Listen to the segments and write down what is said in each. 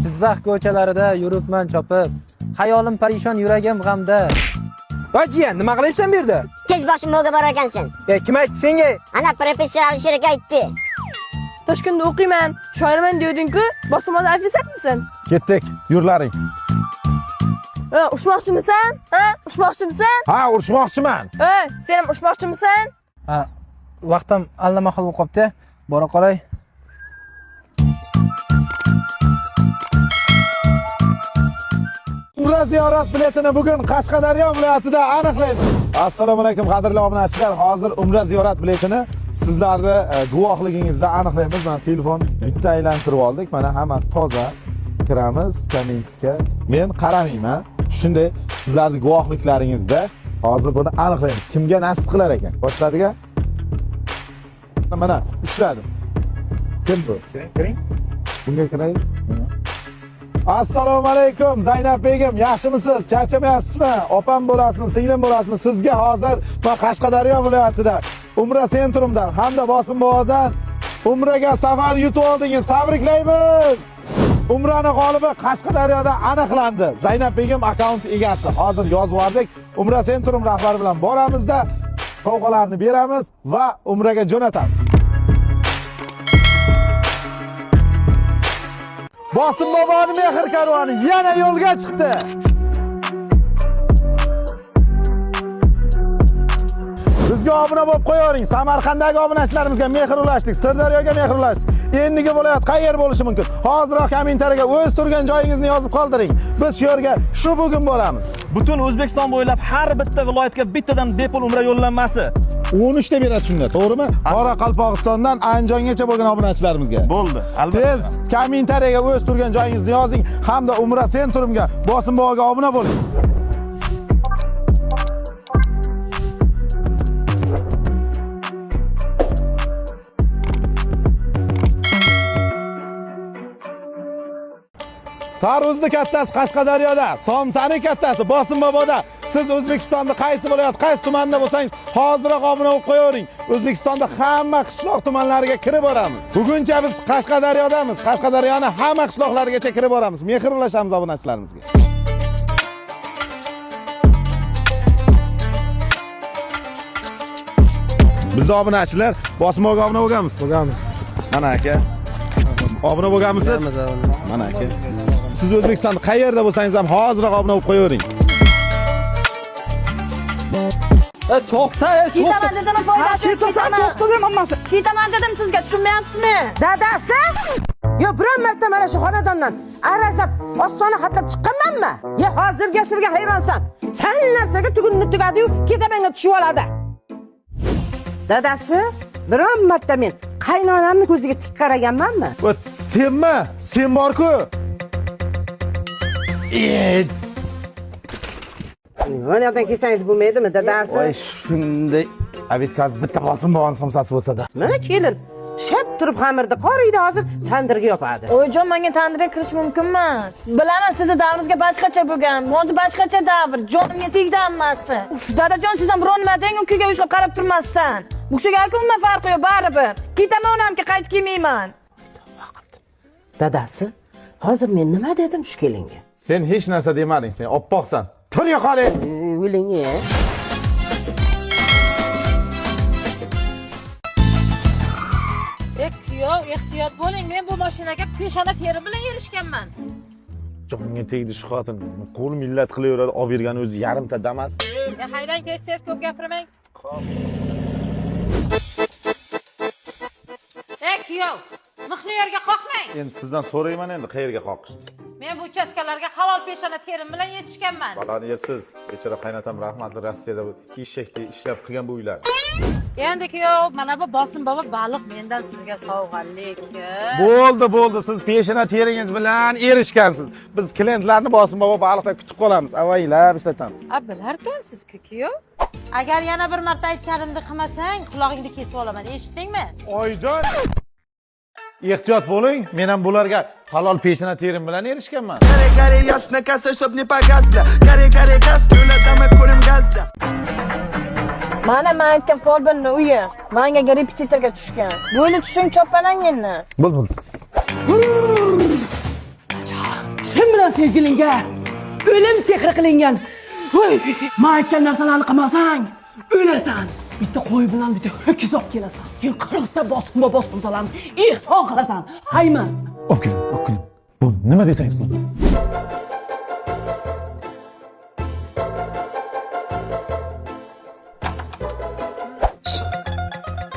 Jizzax ko'chalarida yuribman chopib. Hayolim parishon, yuragim g'amda. Voy jiyan, nima qilyapsan bu yerda? Kech boshimga borar ekansan. Kim aytdi senga? Ana professor Alisher aka aytdi. Toshkentda o'qiyman, shoirman deyording-ku, bosimada ofisatmisan? Ketdik, yurlaring. Ushmoqchimisan? Ushmoqchimisan? Ha, urishmoqchiman. Sen ham ushmoqchimisan? Vaqtim allamahol bo'lib qopti. Bora qolay. Umra ziyorat biletini bugun Qashqadaryo viloyatida aniqlaymiz. Assalomu alaykum qadrli obunachilar. Hozir Umra ziyorat biletini sizlarni guvohligingizda aniqlaymiz. Mana telefon bitta aylantirib oldik. Mana hammasi toza. Kiramiz kommentga. Men qaramayman. Shunday sizlarning guvohliklaringizda hozir buni aniqlaymiz. Kimga nasib qilar ekan? Boshladiga. Mana ushladim. Kim bu? Kiring. Bunga kiray. Assalomu alaykum Zaynab begim, yaxshimisiz? Charchamayapsizmi? Opam bo'lasizmi, singlim bo'lasizmi? Sizga hozir men Qashqadaryo viloyatida Umra sentrumdan hamda Bosimbo'dan umraga safar yutib oldingiz. Tabriklaymiz. Umrani g'olibi Qashqadaryoda aniqlandi. Zaynab begim akkaunt egasi. Hozir yozib yubordik. Umra sentrum rahbari bilan boramizda sovg'alarni beramiz va umraga jo'natamiz. Bosimbo'ning mehr karvoni yana yo'lga chiqdi. Bizga obuna bo'lib qo'ying. Samarqanddagi obunachilarimizga mehr ulashdik, Sirdaryoga mehr ulashdik. Endigi viloyat qayer bo'lishi mumkin? Hozirroq kommentariyaga o'z turgan joyingizni yozib qoldiring. Biz shu yerga bugun bo'lamiz. Butun O'zbekiston bo'ylab har bitta viloyatga bittadan bepul umra yo'llanmasi. 13 ta berasiz shunda, to'g'rimi? Qoraqalpog'istondan Andijongacha bo'lgan obunachilarimizga. Bo'ldi, albatta. Siz kommentariyaga o'z turgan joyingizni yozing hamda Umra sentrumga Bosimbo'ga obuna bo'ling. Tarvuzning kattasi Qashqadaryoda, Somsani kattasi Bosimbo'da. Siz O'zbekistonda qaysi viloyat, qaysi tumanda bo'lsangiz, hoziroq obuna bo'lib qo'ying. O'zbekistonda hamma qishloq tumanlariga kirib boramiz. Buguncha biz Qashqadaryodamiz. Qashqadaryoning hamma qishloqlarigacha kirib boramiz. Mehr ulashamiz obunachilarimizga. Biz obunachilar Bosimbo'ga obuna bo'lganmiz. Mana aka. Obuna bo'lganmisiz? Mana aka. Siz O'zbekistonda qayerda bo'lsangiz ham hoziroq obuna bo'lib qo'ying. To'xta, Ketaman dedim, foydasi. Ketasan, to'xta demanmasa. Ketaman dedim, sizga tushunmayapsizmi? Dadasi? Yo, biron marta mana shu xonadondan arazlab osmonni xatlab chiqqanmanmi? Yo, hozirgi yashirga hayronsan. Sen narsaga tugunni tugadi-yu, ketamanga tushib oladi. Dadasi, biron marta men qaynonamni ko'ziga tik qaraganmanmi? Va senmi? Sen bor-ku. Mana yoqdan kelsangiz bo'lmaydimi, dadasi? Voy, shunday abitkaz bitta Bosimbo'ning somsasi bo'lsa-da. Mana kelin, shap turib xamirni qoriydi, hozir tandirga yopadi. Oyijon, menga tandirga kirish mumkin emas. Bilaman, sizni davringizga boshqacha bo'lgan. Hozir boshqacha davr. Jonimga tegdi hammasi. Uf, dadajon, siz ham biror nima deng, ukiga ushlab qarab turmasdan. Bu kishiga umuman farqi yo'q, baribir. Ketaman onamga, qaytib kelmayman. Dadasi, hozir men nima dedim shu kelinga? Sen hech narsa demading, sen oppoqsan. Turga qoling. O'lingi. Kuyov, ehtiyot bo'ling. Men bu mashinaga peshona teri bilan erishganman. Jonga tegdi shu xotin. Qo'l millat qilaveradi, olib bergani o'zi yarimta damas. Haydang, tez ko'p gapirmang. Kuyov, mixni yerga qoqmang. Endi sizdan so'rayman endi qayerga qoqishni. Men bu uchastkalarga halol peshona terim bilan yetishganman. Baloni yetsiz. Kechira qaynatam rahmatli Rossiyada eshakdek ishlab qilgan bu uylar. Endi kuyov, mana bu Bosimbo'g baliq mendan sizga sovg'alik. Bo'ldi. Siz peshona teringiz bilan erishgansiz. Biz klientlarni Bosimbo'g baliqda kutib qolamiz. Avaylab ishlatamiz. Bilarkansiz kuyov. Agar yana bir marta aytganimni qilmasang, quloqingni kesib olaman. Eshitdingmi? Oyijon. Ehtiyot bo'ling, men ham bularga halol peshona terim bilan erishganman. Gare, ясно, касса, чтоб не погас, бля. Gare, газ, мы курим газ, бля. Mana men aytgan folbinni uyi. Menga repetitorga tushgan. Bo'yli tushing choppanangni. Bo'l. sen bilan sevgilingga o'lim sehri qilingan. Voy, men aytgan narsalarni qilmasang, o'lasan. Bitta qo'y bilan bitta ho'kiz olib kelasan. Keyin 40 ta bosqinsalarni ehson qilasan. Haymi? O'pkilim. Bu nima desangiz bu?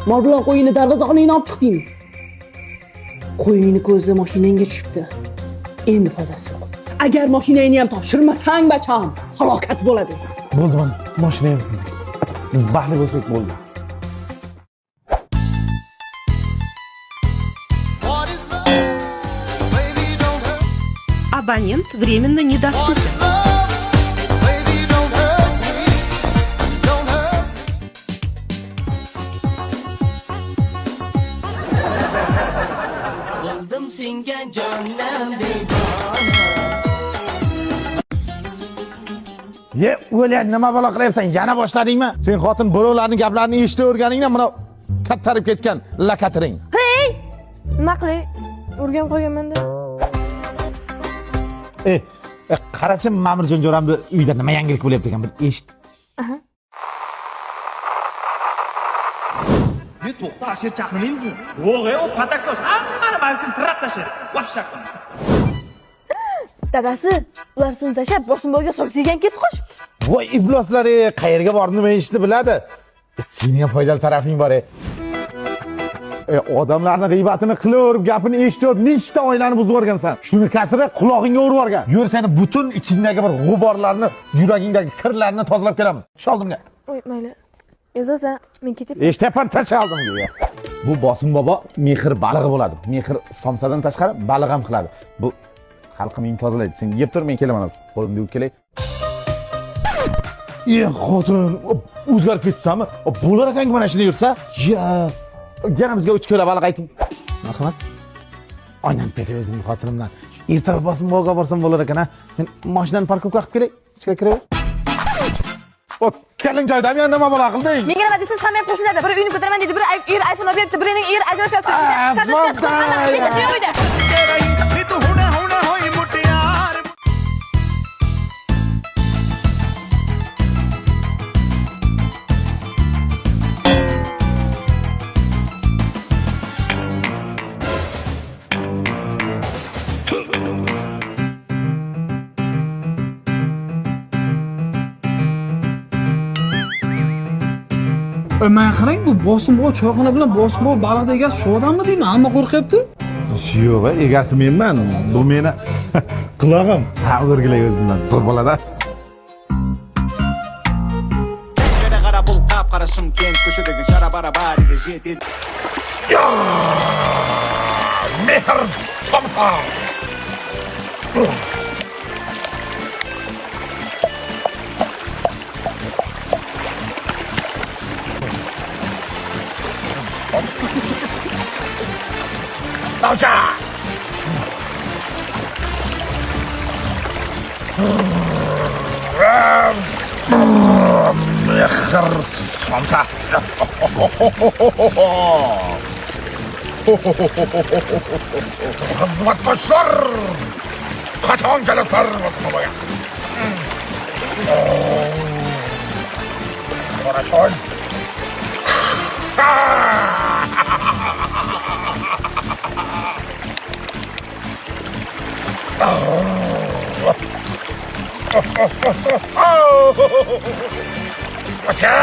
Mol bilan qo'yini darvozaxonangga olib chiqding. Qo'yini ko'zi mashinangga tushibdi. Endi foydasi yo'q. Agar mashinangni ham topshirmasang, bacham, halokat bo'ladi. Bo'ldi, mana mashina ham sizniki. Biz baxtli bo'lsak bo'ldi. Абонент временно недоступен. Ye, o'lan nima balo qilyapsan? Yana boshladingmi? Sen xotin birovlarning gaplarini eshitib o'rganingdan mana kattarib ketgan lakatiring. Hey! Nima qilay? O'rgan qo'yganman-da. Qarachi Ma'murjon jo'ramni uyda nima yangilik bo'lyapti ekan, bir eshit. To'xta, asher chaqirmaymizmi? Yo'q, u patak soch hammani mazasini tirab tashlaydi. Vapshaq qilamiz. Dadasi, ular sizni tashlab Bosimboyga so'rsigan ketib qo'shibdi. Voy ifloslar, qayerga borib nima eshitdi biladi. Sening ham foydali tarafing bor. Odamlarning g'iybatini qilaverib, gapini eshitib, nechta oilani buzib o'rgansan. Shuni kasri qulog'ingga urib o'rgan. Yur, seni butun ichingdagi bir g'uborlarni, yuragingdagi kirlarni tozalab kelamiz. Tushaldimga. Voy, mayli. Ezosan, men ketib. Eshitapan tashaldim. Bu Bosim bobo mehr balig'i bo'ladi. Mehr somsadan tashqari baliq ham qiladi. Bu xalqimning tozalaydi. Sen yeb tur, men kelaman hozir. Qo'limda yuvib kelay. Xotin, o'zgarib ketibsanmi? Bo'lar ekan mana shunday yursa, yana bizga 3 kilo baliq ayting. Marhamat. Aynan ketib o'zimning xotinimdan. Ertaroq Bosim boboga borsam bo'lar ekan, ha. Men mashinani parkovga qilib kelay. Ichga kiraver. Keling joydami, nima bo'la qilding? Menga nima deysiz, hamma qo'shnilarda biri uyni ko'taraman deydi, biri iPhone olib beribdi, birining ajrashyapti. Men qarang, bu Bosimboy choyxona bilan Bosimboy baliq degan shu odammi deyman, hamma qo'rqyapti. Yo'q, egasi menman. Bu meni qulog'im. Ha, o'rgilay o'zimdan. Zo'r bo'ladi. Qara bul qap qarashim keng ko'chadagi shara barabar jet. Mehr somsa. Nauca! Mehr somsa. Xizmat qo'shlar. Qachon kelasizlar Bosimboyga? Qora choy. Acha!